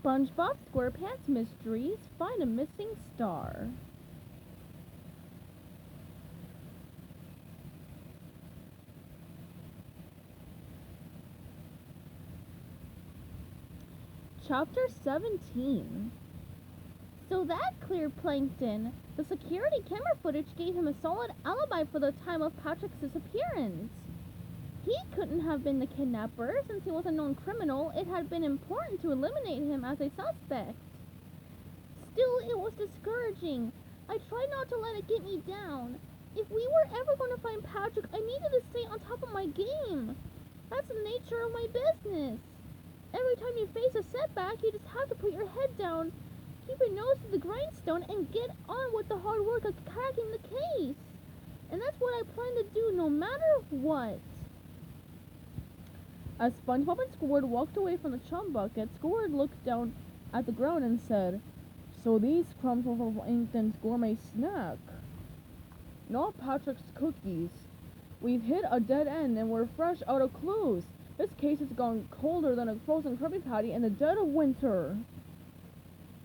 SpongeBob SquarePants Mysteries Find a Missing Star. Chapter 17. So that cleared Plankton. The security camera footage gave him a solid alibi for the time of Patrick's disappearance. He couldn't have been the kidnapper. Since he was a known criminal, it had been important to eliminate him as a suspect. Still, it was discouraging. I tried not to let it get me down. If we were ever going to find Patrick, I needed to stay on top of my game. That's the nature of my business. Every time you face a setback, you just have to put your head down, keep your nose to the grindstone, and get on with the hard work of cracking the case. And that's what I plan to do no matter what. As SpongeBob and Squidward walked away from the chum bucket, Squidward looked down at the ground and said, "So these crumbs were from Plankton's gourmet snack. Not Patrick's cookies. We've hit a dead end and we're fresh out of clues. This case has gone colder than a frozen Krabby Patty in the dead of winter."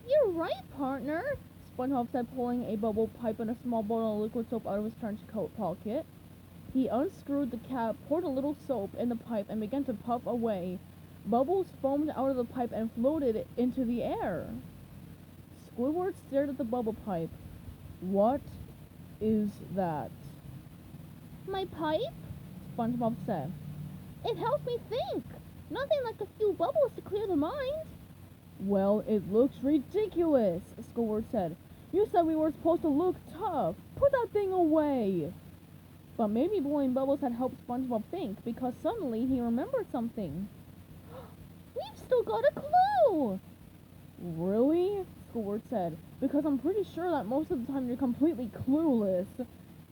"You're right, partner," SpongeBob said, pulling a bubble pipe and a small bottle of liquid soap out of his trench coat pocket. He unscrewed the cap, poured a little soap in the pipe, and began to puff away. Bubbles foamed out of the pipe and floated into the air. Squidward stared at the bubble pipe. "What is that?" "My pipe," SpongeBob said. "It helps me think. Nothing like a few bubbles to clear the mind." "Well, it looks ridiculous," Squidward said. "You said we were supposed to look tough. Put that thing away." But maybe blowing bubbles had helped SpongeBob think, because suddenly he remembered something. "We've still got a clue!" "Really?" Squidward said. "Because I'm pretty sure that most of the time you're completely clueless."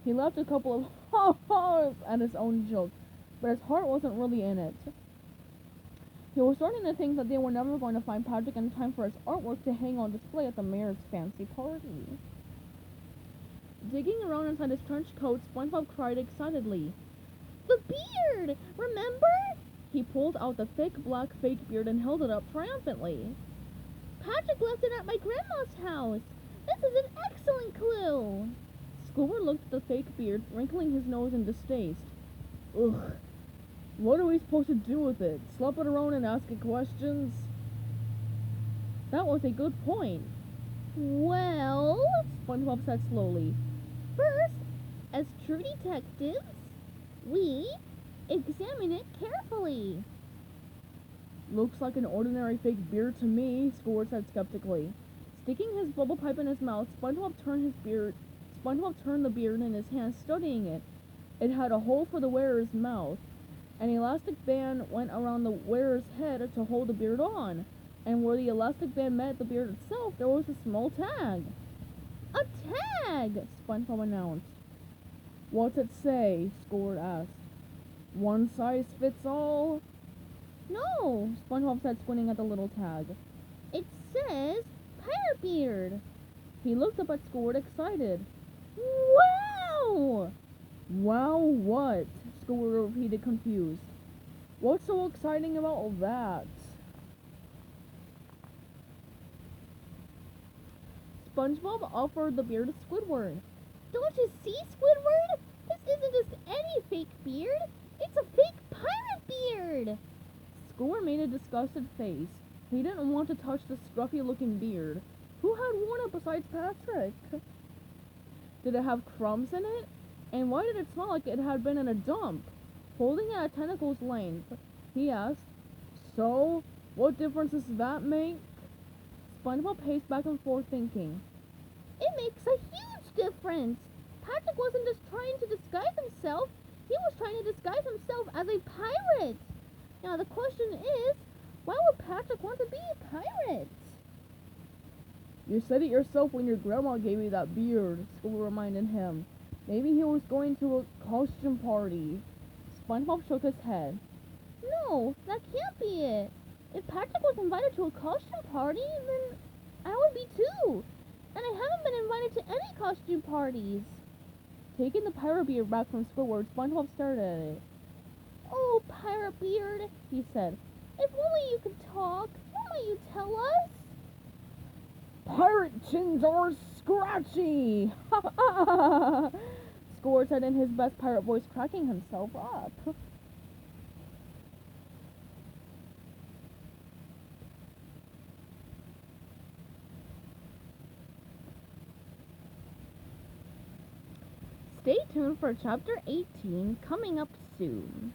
He laughed a couple of ha-has at his own joke, but his heart wasn't really in it. He was starting to think that they were never going to find Patrick in time for his artwork to hang on display at the mayor's fancy party. Digging around inside his trench coat, SpongeBob cried excitedly. "The beard! Remember?" He pulled out the thick black fake beard and held it up triumphantly. "Patrick left it at my grandma's house. This is an excellent clue." Squidward looked at the fake beard, wrinkling his nose in distaste. "Ugh. What are we supposed to do with it? Slap it around and ask it questions?" That was a good point. "Well," SpongeBob said slowly, "first, as true detectives, we examine it carefully." "Looks like an ordinary fake beard to me," Squidward said skeptically. Sticking his bubble pipe in his mouth, SpongeBob turned the beard in his hand, studying it. It had a hole for the wearer's mouth. An elastic band went around the wearer's head to hold the beard on, and where the elastic band met the beard itself, there was a small tag. "A tag!" SpongeBob announced. "What's it say?" Squidward asked. "One size fits all?" "No," SpongeBob said, squinting at the little tag. "It says Pirate Beard." He looked up at Squidward, excited. "Wow!" "Wow what?" Squidward repeated, confused. "What's so exciting about that?" SpongeBob offered the beard to Squidward. "Don't you see, Squidward? This isn't just any fake beard. It's a fake pirate beard." Squidward made a disgusted face. He didn't want to touch the scruffy-looking beard. Who had worn it besides Patrick? Did it have crumbs in it? And why did it smell like it had been in a dump? Holding it at tentacle's length, he asked, "So, what difference does that make?" SpongeBob paced back and forth thinking. "It makes a huge difference. Patrick wasn't just trying to disguise himself. He was trying to disguise himself as a pirate. Now the question is, why would Patrick want to be a pirate?" "You said it yourself when your grandma gave you that beard," Squidward reminded him. "Maybe he was going to a costume party." SpongeBob shook his head. "No, that can't be it. If Patrick was invited to a costume party, then I would be too. And I haven't been invited to any costume parties." Taking the pirate beard back from Squidward, SpongeBob stared at it. "Oh, Pirate Beard," he said. "If only you could talk, what might you tell us?" chins are scratchy. Squidward said in his best pirate voice, cracking himself up. Stay tuned for chapter 18 coming up soon.